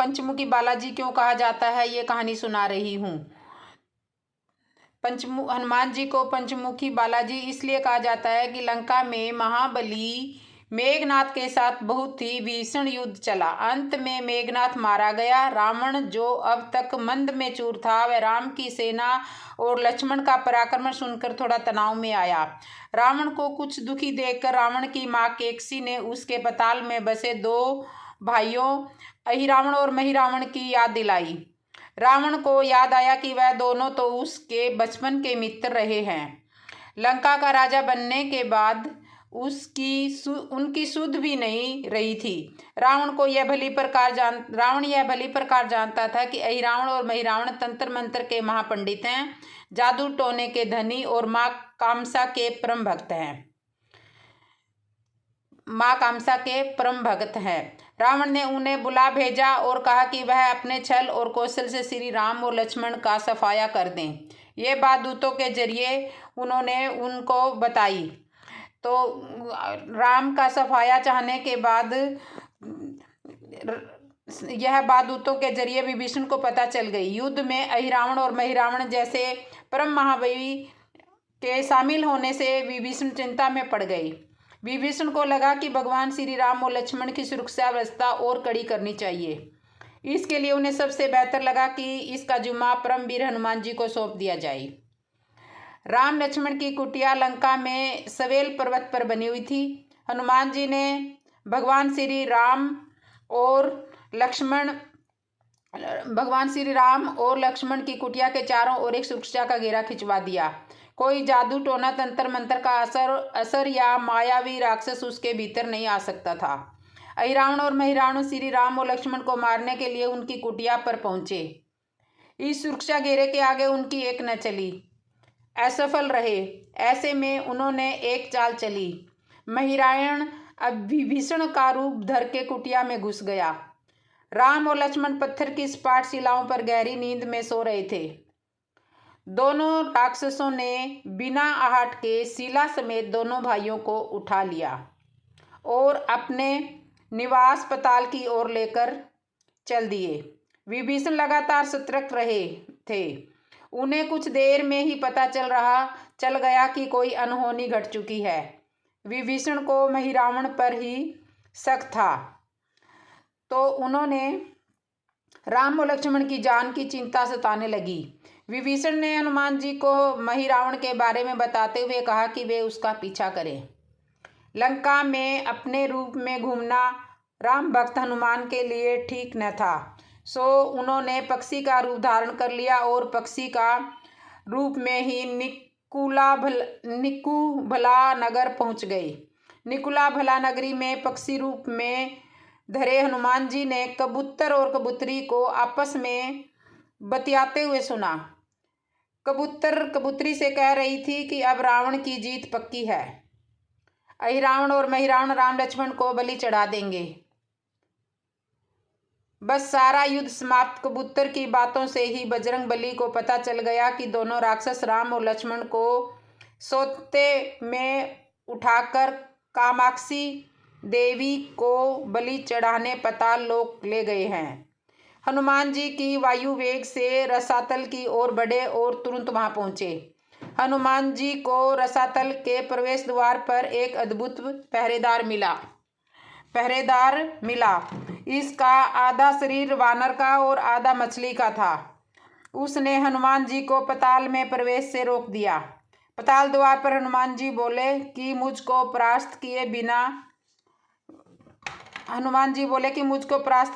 पंचमुखी बालाजी क्यों कहा जाता है, ये कहानी सुना रही हूँ। हनुमान जी को पंचमुखी बालाजी इसलिए कहा जाता है कि लंका में महाबली मेघनाथ के साथ बहुत ही भीषण युद्ध चला। अंत में मेघनाथ मारा गया। रावण, जो अब तक मंद में चूर था, वह राम की सेना और लक्ष्मण का पराक्रम सुनकर थोड़ा तनाव में आया। रावण को कुछ दुखी देखकर रावण की माँ केकसी ने उसके पताल में बसे 2 भाइयों अहिरावण और महिरावण की याद दिलाई। रावण को याद आया कि वह दोनों तो उसके बचपन के मित्र रहे हैं। लंका का राजा बनने के बाद उनकी सुध भी नहीं रही थी। रावण यह भली प्रकार जानता था कि अहिरावण और महिरावण तंत्र मंत्र के महापंडित हैं, जादू टोने के धनी और माँ कामसा के परम भक्त हैं। रावण ने उन्हें बुला भेजा और कहा कि वह अपने छल और कौशल से श्री राम और लक्ष्मण का सफाया कर दें। ये बात दूतों के जरिए उन्होंने उनको बताई। तो राम का सफाया चाहने के बाद यह बात दूतों के जरिए विभीषण को पता चल गई। युद्ध में अहिरावण और महिरावण जैसे परम महाबली के शामिल होने से विभीषण चिंता में पड़ गई। विभीषण को लगा कि भगवान श्री राम और लक्ष्मण की सुरक्षा व्यवस्था और कड़ी करनी चाहिए। इसके लिए उन्हें सबसे बेहतर लगा कि इसका जिम्मा परमवीर हनुमान जी को सौंप दिया जाए। राम लक्ष्मण की कुटिया लंका में सवेल पर्वत पर बनी हुई थी। हनुमान जी ने भगवान श्री राम और लक्ष्मण की कुटिया के चारों ओर एक सुरक्षा का घेरा खिंचवा दिया। कोई जादू टोना तंत्र मंत्र का असर या मायावी राक्षस उसके भीतर नहीं आ सकता था। अहिरावण और महिरावण श्री राम और लक्ष्मण को मारने के लिए उनकी कुटिया पर पहुंचे। इस सुरक्षा घेरे के आगे उनकी एक न चली, असफल रहे। ऐसे में उन्होंने एक चाल चली। महिरावण अब विभीषण का रूप धर के कुटिया में घुस गया। राम और लक्ष्मण पत्थर की सपाट शिलाओं पर गहरी नींद में सो रहे थे। दोनों राक्षसों ने बिना आहट के शिला समेत दोनों भाइयों को उठा लिया और अपने निवास पताल की ओर लेकर चल दिए। विभीषण लगातार सतर्क रहे थे। उन्हें कुछ देर में ही पता चल गया कि कोई अनहोनी घट चुकी है। विभीषण को महिरावण पर ही शक था, तो उन्होंने राम और लक्ष्मण की जान की चिंता सताने लगी। विभीषण ने हनुमान जी को महिरावण के बारे में बताते हुए कहा कि वे उसका पीछा करें। लंका में अपने रूप में घूमना राम भक्त हनुमान के लिए ठीक न था, सो उन्होंने पक्षी का रूप धारण कर लिया और पक्षी का रूप में ही निकुभला नगर पहुंच गए। निकुलाभला नगरी में पक्षी रूप में धरे हनुमान जी ने कबूतर और कबूतरी को आपस में बतियाते हुए सुना। कबूतर कबूतरी से कह रही थी कि अब रावण की जीत पक्की है। अहिरावण और महिरावण राम लक्ष्मण को बलि चढ़ा देंगे। बस सारा युद्ध समाप्त। कबूतर की बातों से ही बजरंग बली को पता चल गया कि दोनों राक्षस राम और लक्ष्मण को सोते में उठाकर कामाक्षी देवी को बलि चढ़ाने पाताल लोक ले गए हैं। हनुमान जी की वायु वेग से रसातल की ओर बढ़े और तुरंत वहां पहुंचे। हनुमान जी को रसातल के प्रवेश द्वार पर एक अद्भुत पहरेदार मिला। इसका आधा शरीर वानर का और आधा मछली का था। उसने हनुमान जी को पाताल में प्रवेश से रोक दिया। पाताल द्वार पर हनुमान जी बोले कि मुझको परास्त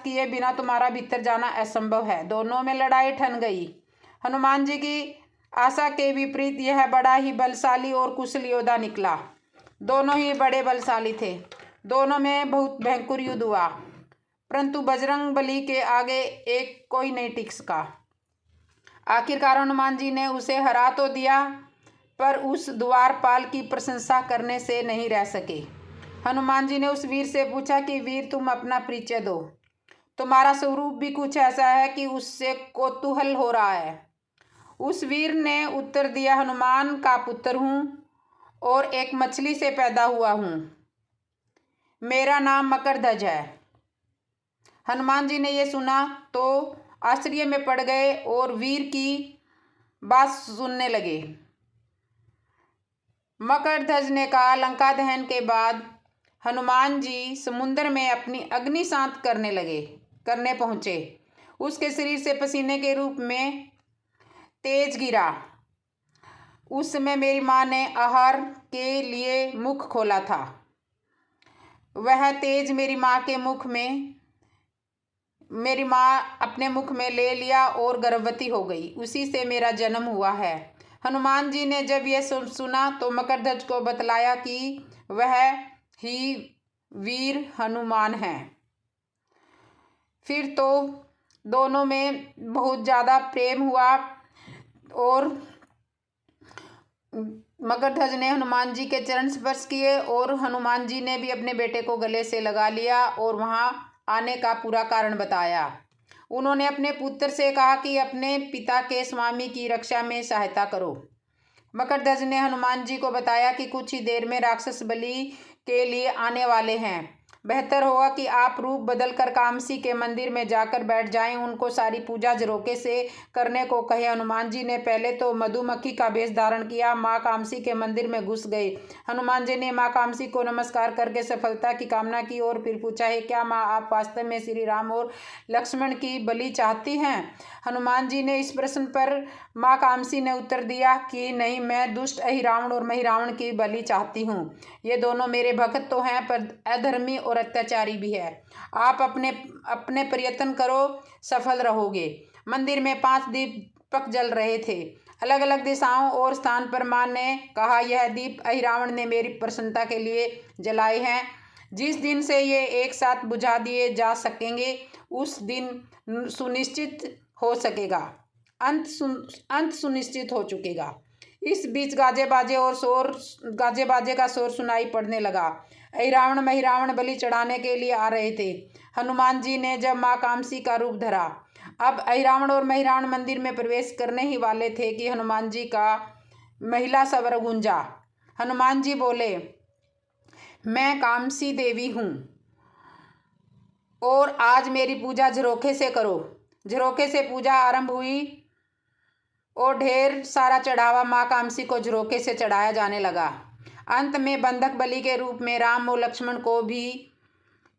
किए बिना तुम्हारा भीतर जाना असंभव है। दोनों में लड़ाई ठन गई। हनुमान जी की आशा के विपरीत यह बड़ा ही बलशाली और कुशल योद्धा निकला। दोनों ही बड़े बलशाली थे। दोनों में बहुत भयंकर युद्ध हुआ, परंतु बजरंग बली के आगे एक कोई नहीं टिक सका। आखिरकार हनुमान जी ने उसे हरा तो दिया, पर उस द्वारपाल की प्रशंसा करने से नहीं रह सके। हनुमान जी ने उस वीर से पूछा कि वीर, तुम अपना परिचय दो। तुम्हारा स्वरूप भी कुछ ऐसा है कि उससे कौतूहल हो रहा है। उस वीर ने उत्तर दिया, हनुमान का पुत्र हूँ और एक मछली से पैदा हुआ हूँ। मेरा नाम मकरध्वज है। हनुमान जी ने यह सुना तो आश्चर्य में पड़ गए और वीर की बात सुनने लगे। मकरध्वज ने कहा, लंका दहन के बाद हनुमान जी समुद्र में अपनी अग्नि शांत करने पहुंचे। उसके शरीर से पसीने के रूप में तेज गिरा। उस समय मेरी माँ ने आहार के लिए मुख खोला था। वह तेज मेरी माँ अपने मुख में ले लिया और गर्भवती हो गई। उसी से मेरा जन्म हुआ है। हनुमान जी ने जब यह सुना तो मकरध्वज को बतलाया कि वह ही वीर हनुमान हैं। फिर तो दोनों में बहुत ज़्यादा प्रेम हुआ और मकरध्वज ने हनुमान जी के चरण स्पर्श किए और हनुमान जी ने भी अपने बेटे को गले से लगा लिया और वहां आने का पूरा कारण बताया। उन्होंने अपने पुत्र से कहा कि अपने पिता के स्वामी की रक्षा में सहायता करो। मकरध्वज ने हनुमान जी को बताया कि कुछ ही देर में राक्षस बलि के लिए आने वाले हैं। बेहतर होगा कि आप रूप बदलकर कामसी के मंदिर में जाकर बैठ जाएं। उनको सारी पूजा झरोके से करने को कहे। हनुमान जी ने पहले तो मधुमक्खी का वेश धारण किया, माँ कामसी के मंदिर में घुस गए। हनुमान जी ने माँ कामसी को नमस्कार करके सफलता की कामना की और फिर पूछा, है क्या माँ आप वास्तव में श्री राम और लक्ष्मण की बलि चाहती हैं? हनुमान जी ने इस प्रश्न पर माँ कामसी ने उत्तर दिया कि नहीं, मैं दुष्ट अहिरावण और महिरावण की बलि चाहती हूँ। ये दोनों मेरे भक्त तो हैं पर अधर्मी और अत्याचारी भी है। आप अपने प्रयत्न करो, सफल रहोगे। मंदिर में 5 दीपक जल रहे थे, अलग अलग दिशाओं और स्थान पर। माँ ने कहा, यह दीप अहिरावण ने मेरी प्रसन्नता के लिए जलाए हैं। जिस दिन से ये एक साथ बुझा दिए जा सकेंगे उस दिन सुनिश्चित हो सकेगा, अंत सुनिश्चित हो चुकेगा। इस बीच गाजे बाजे का शोर सुनाई पड़ने लगा। अहिरावण महिरावण बलि चढ़ाने के लिए आ रहे थे। हनुमान जी ने जब माँ कामसी का रूप धरा। अब अहिरावण और महिरावण मंदिर में प्रवेश करने ही वाले थे कि हनुमान जी का महिला स्वर गूंजा। हनुमान जी बोले, मैं कामसी देवी हूँ और आज मेरी पूजा झरोखे से करो। झरोखे से पूजा आरंभ हुई और ढेर सारा चढ़ावा माँ कामसी को झरोखे से चढ़ाया जाने लगा। अंत में बंधक बलि के रूप में राम और लक्ष्मण को भी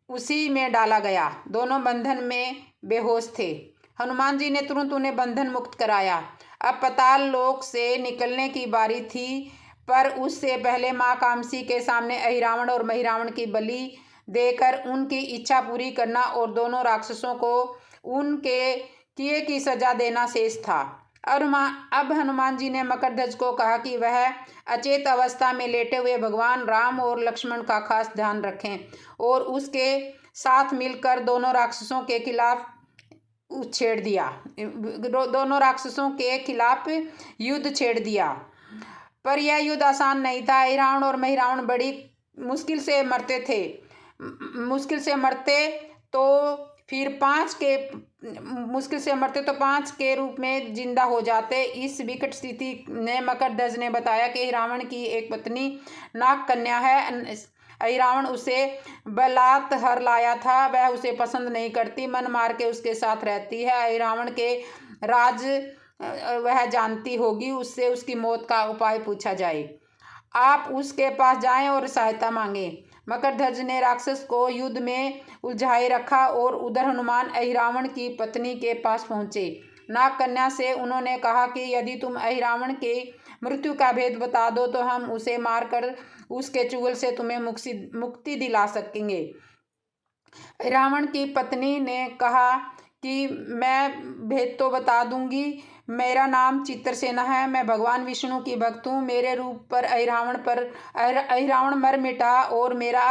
उसी में डाला गया। दोनों बंधन में बेहोश थे। हनुमान जी ने तुरंत उन्हें बंधन मुक्त कराया। अब पाताल लोक से निकलने की बारी थी, पर उससे पहले माँ कामसी के सामने अहिरावण और महिरावण की बलि देकर उनकी इच्छा पूरी करना और दोनों राक्षसों को उनके किए की सजा देना शेष था। अब हनुमान जी ने मकरध्वज को कहा कि वह अचेत अवस्था में लेटे हुए भगवान राम और लक्ष्मण का खास ध्यान रखें और उसके साथ मिलकर दोनों राक्षसों के खिलाफ युद्ध छेड़ दिया। पर यह युद्ध आसान नहीं था। अहिरावण और महिरावण बड़ी मुश्किल से मरते तो फिर 5 के रूप में जिंदा हो जाते। इस विकट स्थिति ने मकरध्वज ने बताया कि अहिरावण की एक पत्नी नाग कन्या है। अहिरावण उसे बलात्कार लाया था। वह उसे पसंद नहीं करती, मन मार के उसके साथ रहती है। अहिरावण के राज वह जानती होगी, उससे उसकी मौत का उपाय पूछा जाए। आप उसके पास जाएं और सहायता मांगें। मकरध्वज ने राक्षस को युद्ध में उलझाए रखा और उधर हनुमान अहिरावण की पत्नी के पास पहुंचे। नाग कन्या से उन्होंने कहा कि यदि तुम अहिरावण के मृत्यु का भेद बता दो तो हम उसे मारकर उसके चुगल से तुम्हें मुक्ति दिला सकेंगे। अहिरावण की पत्नी ने कहा कि मैं भेद तो बता दूंगी। मेरा नाम चित्रसेना है, मैं भगवान विष्णु की भक्त हूँ। मेरे रूप पर अहिरावण मर मिटा और मेरा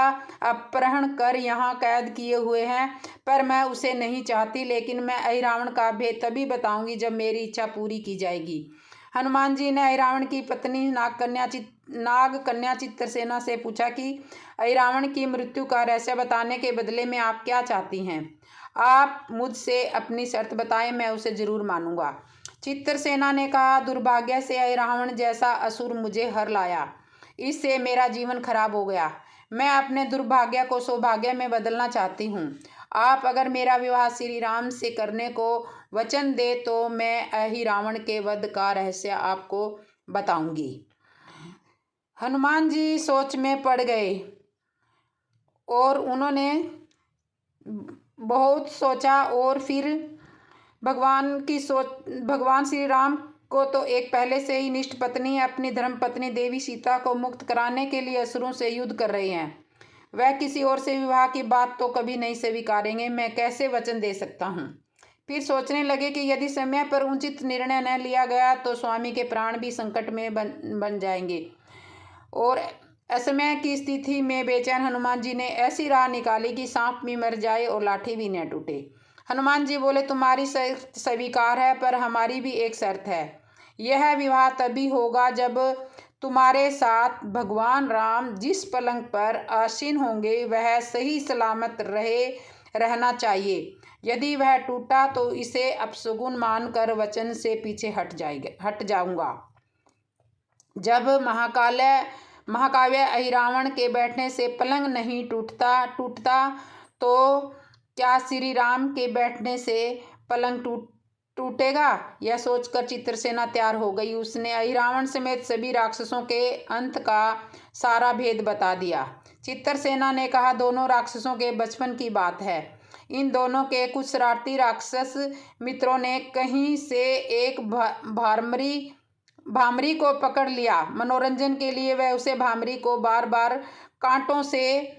अपहरण कर यहाँ कैद किए हुए हैं, पर मैं उसे नहीं चाहती। लेकिन मैं अहिरावण का भेद तभी बताऊंगी जब मेरी इच्छा पूरी की जाएगी। हनुमान जी ने अहिरावण की पत्नी नाग कन्या चित्रसेना से पूछा कि अहिरावण की मृत्यु का रहस्य बताने के बदले में आप क्या चाहती हैं? आप मुझसे अपनी शर्त बताएं, मैं उसे जरूर मानूंगा। चित्रसेना ने कहा, दुर्भाग्य से अहिरावण जैसा असुर मुझे हर लाया। इससे मेरा जीवन खराब हो गया। मैं अपने दुर्भाग्य को सौभाग्य में बदलना चाहती हूँ। आप अगर मेरा विवाह श्री राम से करने को वचन दे तो मैं अहिरावण के वध का रहस्य आपको बताऊंगी। हनुमान जी सोच में पड़ गए और उन्होंने बहुत सोचा और फिर भगवान श्री राम को तो एक पहले से ही निष्ठ पत्नी अपनी धर्म पत्नी देवी सीता को मुक्त कराने के लिए असुरों से युद्ध कर रहे हैं। वह किसी और से विवाह की बात तो कभी नहीं स्वीकारेंगे। मैं कैसे वचन दे सकता हूँ। फिर सोचने लगे कि यदि समय पर उचित निर्णय न लिया गया तो स्वामी के प्राण भी संकट में बन जाएंगे। और असमय की स्थिति में बेचैन हनुमान जी ने ऐसी राह निकाली कि सांप भी मर जाए और लाठी भी न टूटे। हनुमान जी बोले, तुम्हारी शर्त स्वीकार है, पर हमारी भी एक शर्त है। यह विवाह तभी होगा जब तुम्हारे साथ भगवान राम जिस पलंग पर आसीन होंगे वह सही सलामत रहना चाहिए। यदि वह टूटा तो इसे अपशगुन मानकर वचन से पीछे हट जाऊंगा। जब महाकाव्य अहिरावण के बैठने से पलंग नहीं टूटता तो क्या श्री राम के बैठने से पलंग टूटेगा। यह सोचकर चित्रसेना तैयार हो गई। उसने अहिरावण समेत सभी राक्षसों के अंत का सारा भेद बता दिया। चित्रसेना ने कहा, दोनों राक्षसों के बचपन की बात है। इन दोनों के कुछ शरारती राक्षस मित्रों ने कहीं से एक भामरी को पकड़ लिया। मनोरंजन के लिए वह उसे भामरी को बार बार कांटों से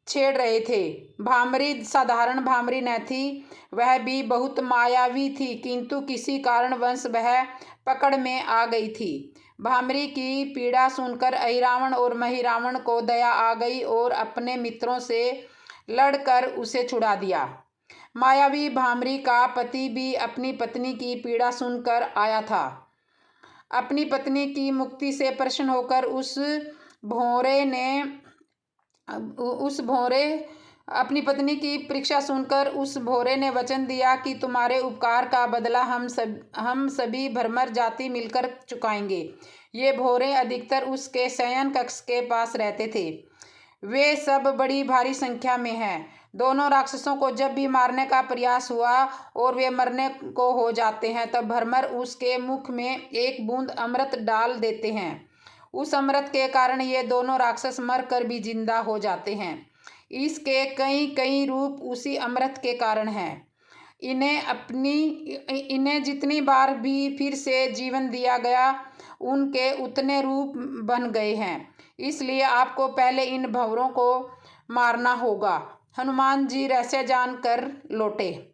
छेड़ रहे थे। भामरी साधारण भामरी न थी, वह भी बहुत मायावी थी, किंतु किसी कारणवश वह पकड़ में आ गई थी। भामरी की पीड़ा सुनकर अहिरावण और महिरावण को दया आ गई और अपने मित्रों से लड़कर उसे छुड़ा दिया। मायावी भामरी का पति भी अपनी पत्नी की पीड़ा सुनकर आया था। अपनी पत्नी की मुक्ति से प्रसन्न होकर अपनी पत्नी की परीक्षा सुनकर उस भोरे ने वचन दिया कि तुम्हारे उपकार का बदला हम सभी भ्रमर जाति मिलकर चुकाएंगे। ये भोरे अधिकतर उसके शयन कक्ष के पास रहते थे। वे सब बड़ी भारी संख्या में हैं। दोनों राक्षसों को जब भी मारने का प्रयास हुआ और वे मरने को हो जाते हैं तब भ्रमर उसके मुख में एक बूंद अमृत डाल देते हैं। उस अमृत के कारण ये दोनों राक्षस मर कर भी जिंदा हो जाते हैं। इसके कई रूप उसी अमृत के कारण हैं। इन्हें जितनी बार भी फिर से जीवन दिया गया उनके उतने रूप बन गए हैं। इसलिए आपको पहले इन भंवरों को मारना होगा। हनुमान जी रहस्य जानकर लौटे।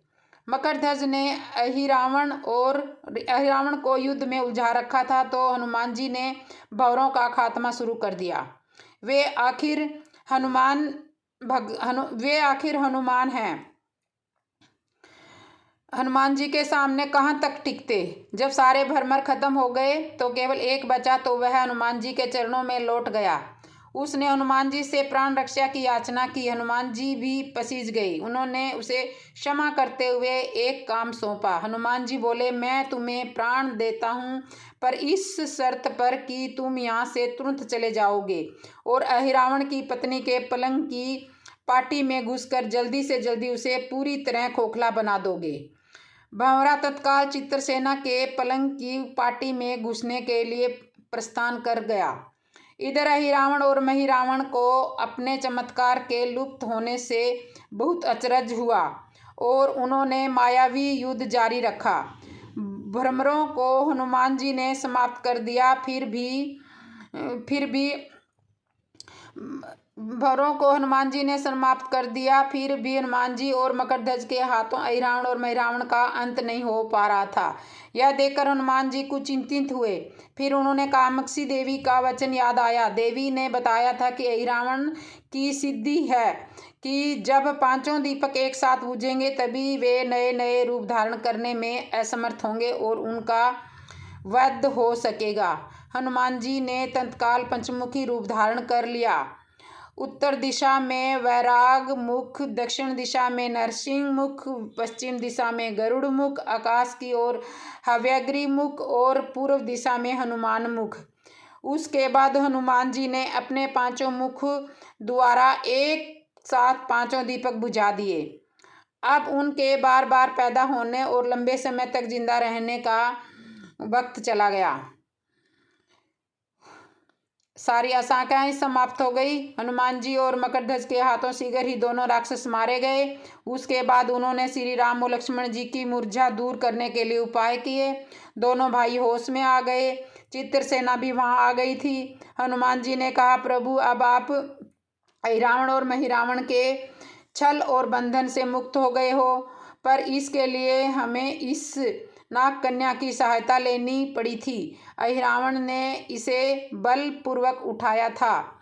मकरध्वज ने अहिरावण को युद्ध में उलझा रखा था तो हनुमान जी ने भंवरों का खात्मा शुरू कर दिया। वे आखिर हनुमान हैं। हनुमान जी के सामने कहाँ तक टिकते। जब सारे भ्रमर खत्म हो गए तो केवल एक बचा तो वह हनुमान जी के चरणों में लौट गया। उसने हनुमान जी से प्राण रक्षा की याचना की। हनुमान जी भी पसीज गई। उन्होंने उसे क्षमा करते हुए एक काम सौंपा। हनुमान जी बोले, मैं तुम्हें प्राण देता हूँ, पर इस शर्त पर कि तुम यहाँ से तुरंत चले जाओगे और अहिरावण की पत्नी के पलंग की पाटी में घुसकर जल्दी से जल्दी उसे पूरी तरह खोखला बना दोगे। भंवरा तत्काल चित्रसेना के पलंग की पाटी में घुसने के लिए प्रस्थान कर गया। इधर अहिरावण और महिरावण को अपने चमत्कार के लुप्त होने से बहुत अचरज हुआ और उन्होंने मायावी युद्ध जारी रखा। भ्रमरों को हनुमान जी ने समाप्त कर दिया। फिर भी हनुमान जी और मकरध्वज के हाथों अहिरावण और महिरावण का अंत नहीं हो पा रहा था। यह देखकर हनुमान जी कुछ चिंतित हुए। फिर उन्होंने कामाक्षी देवी का वचन याद आया। देवी ने बताया था कि अहिरावण की सिद्धि है कि जब पांचों दीपक एक साथ बुझेंगे तभी वे नए नए रूप धारण करने में असमर्थ होंगे और उनका वध हो सकेगा। हनुमान जी ने तत्काल पंचमुखी रूप धारण कर लिया। उत्तर दिशा में वैराग मुख, दक्षिण दिशा में नरसिंह मुख, पश्चिम दिशा में गरुड़ मुख, आकाश की ओर हव्यग्री मुख और पूर्व दिशा में हनुमान मुख। उसके बाद हनुमान जी ने अपने पांचों मुख द्वारा एक साथ पांचों दीपक बुझा दिए। अब उनके बार बार पैदा होने और लंबे समय तक जिंदा रहने का वक्त चला गया। सारी आशंकाएं समाप्त हो गई। हनुमान जी और मकरध्वज के हाथों शीघ्र ही दोनों राक्षस मारे गए। उसके बाद उन्होंने श्री राम और लक्ष्मण जी की मूर्छा दूर करने के लिए उपाय किए। दोनों भाई होश में आ गए। चित्रसेना भी वहां आ गई थी। हनुमान जी ने कहा, प्रभु, अब आप अहिरावण और महिरावण के छल और बंधन से मुक्त हो गए हो, पर इसके लिए हमें इस नाग कन्या की सहायता लेनी पड़ी थी। अहिरावण ने इसे बलपूर्वक उठाया था।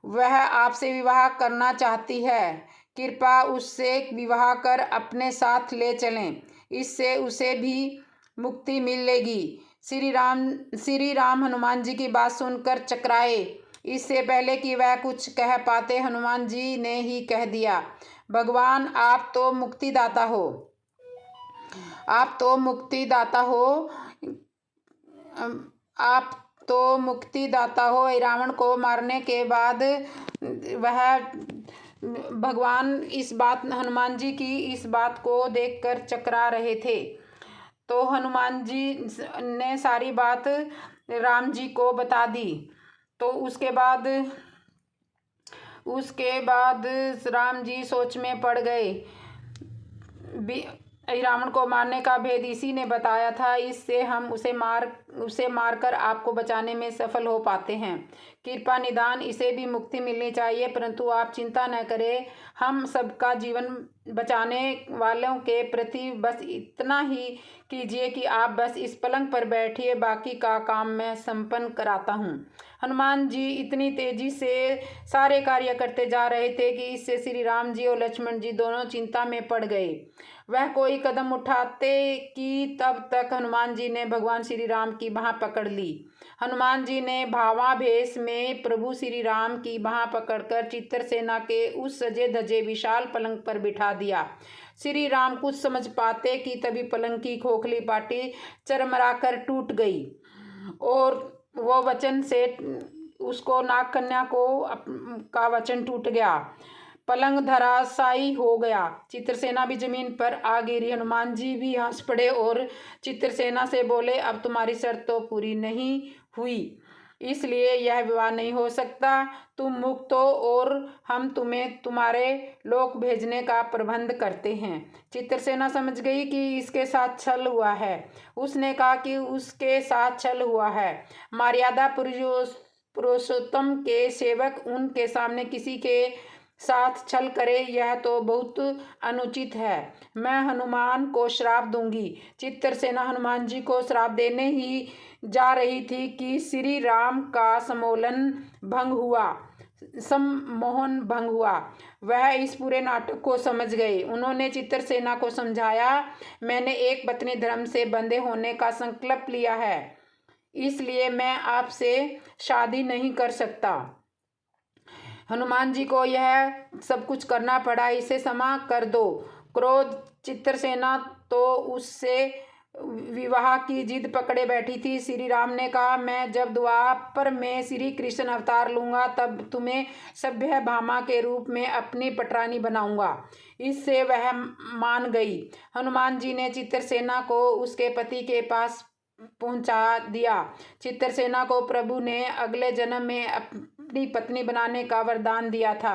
वह आपसे विवाह करना चाहती है। कृपया उससे विवाह कर अपने साथ ले चलें, इससे उसे भी मुक्ति मिलेगी। श्री राम हनुमान जी की बात सुनकर चकराए। इससे पहले कि वह कुछ कह पाते, हनुमान जी ने ही कह दिया, भगवान, आप तो मुक्तिदाता हो। आप तो मुक्तिदाता हो। रावण को मारने के बाद वह भगवान हनुमान जी की इस बात को देखकर चकरा रहे थे। तो हनुमान जी ने सारी बात राम जी को बता दी। तो उसके बाद राम जी सोच में पड़ गए। रावण को मारने का भेद इसी ने बताया था, इससे हम उसे मारकर आपको बचाने में सफल हो पाते हैं। कृपा निदान इसे भी मुक्ति मिलनी चाहिए, परंतु आप चिंता न करें। हम सबका जीवन बचाने वालों के प्रति बस इतना ही कीजिए कि आप बस इस पलंग पर बैठिए, बाकी का काम मैं संपन्न कराता हूँ। हनुमान जी इतनी तेजी से सारे कार्य करते जा रहे थे कि इससे श्री राम जी और लक्ष्मण जी दोनों चिंता में पड़ गए। वह कोई कदम उठाते कि तब तक हनुमान जी ने भगवान श्री राम की बाह पकड़ ली। हनुमान जी ने भावावेश में प्रभु श्री राम की बाह पकड़कर चित्रसेना के उस सजे धजे विशाल पलंग पर बिठा दिया। श्री राम कुछ समझ पाते कि तभी पलंग की खोखली पाटी चरमराकर टूट गई और वो वचन से उसको नाग कन्या का वचन टूट गया। पलंग धराशायी हो गया। चित्रसेना भी जमीन पर आ गिरी। हनुमान जी भी हंस पड़े और चित्रसेना से बोले, अब तुम्हारी शर्त तो पूरी नहीं हुई, इसलिए यह विवाह नहीं हो सकता। तुम मुक्त हो और हम तुम्हें तुम्हारे लोक भेजने का प्रबंध करते हैं। चित्रसेना समझ गई कि इसके साथ छल हुआ है। उसने कहा कि उसके साथ छल हुआ है। मर्यादा पुरुषोत्तम के सेवक उनके सामने किसी के साथ छल करे, यह तो बहुत अनुचित है। मैं हनुमान को श्राप दूंगी। चित्रसेना हनुमान जी को श्राप देने ही जा रही थी कि श्री राम का सम्मोहन भंग हुआ। वह इस पूरे नाटक को समझ गए। उन्होंने चित्रसेना को समझाया, मैंने एक पत्नी धर्म से बंधे होने का संकल्प लिया है, इसलिए मैं आपसे शादी नहीं कर सकता। हनुमान जी को यह सब कुछ करना पड़ा, इसे क्षमा कर दो। क्रोध चित्रसेना तो उससे विवाह की जिद पकड़े बैठी थी। श्री राम ने कहा, मैं जब द्वापर में श्री कृष्ण अवतार लूंगा तब तुम्हें सभ्य भामा के रूप में अपनी पटरानी बनाऊंगा। इससे वह मान गई। हनुमान जी ने चित्रसेना को उसके पति के पास पहुंचा दिया। चित्रसेना को प्रभु ने अगले जन्म में अपनी पत्नी बनाने का वरदान दिया था।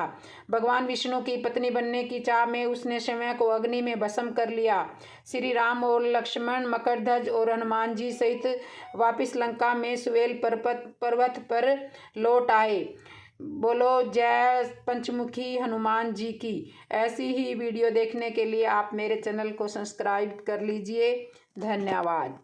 भगवान विष्णु की पत्नी बनने की चाह में उसने स्वयं को अग्नि में भस्म कर लिया। श्री राम और लक्ष्मण मकरध्वज और हनुमान जी सहित वापिस लंका में सुवेल पर्वत पर लौट आए। बोलो जय पंचमुखी हनुमान जी की। ऐसी ही वीडियो देखने के लिए आप मेरे चैनल को सब्सक्राइब कर लीजिए। धन्यवाद।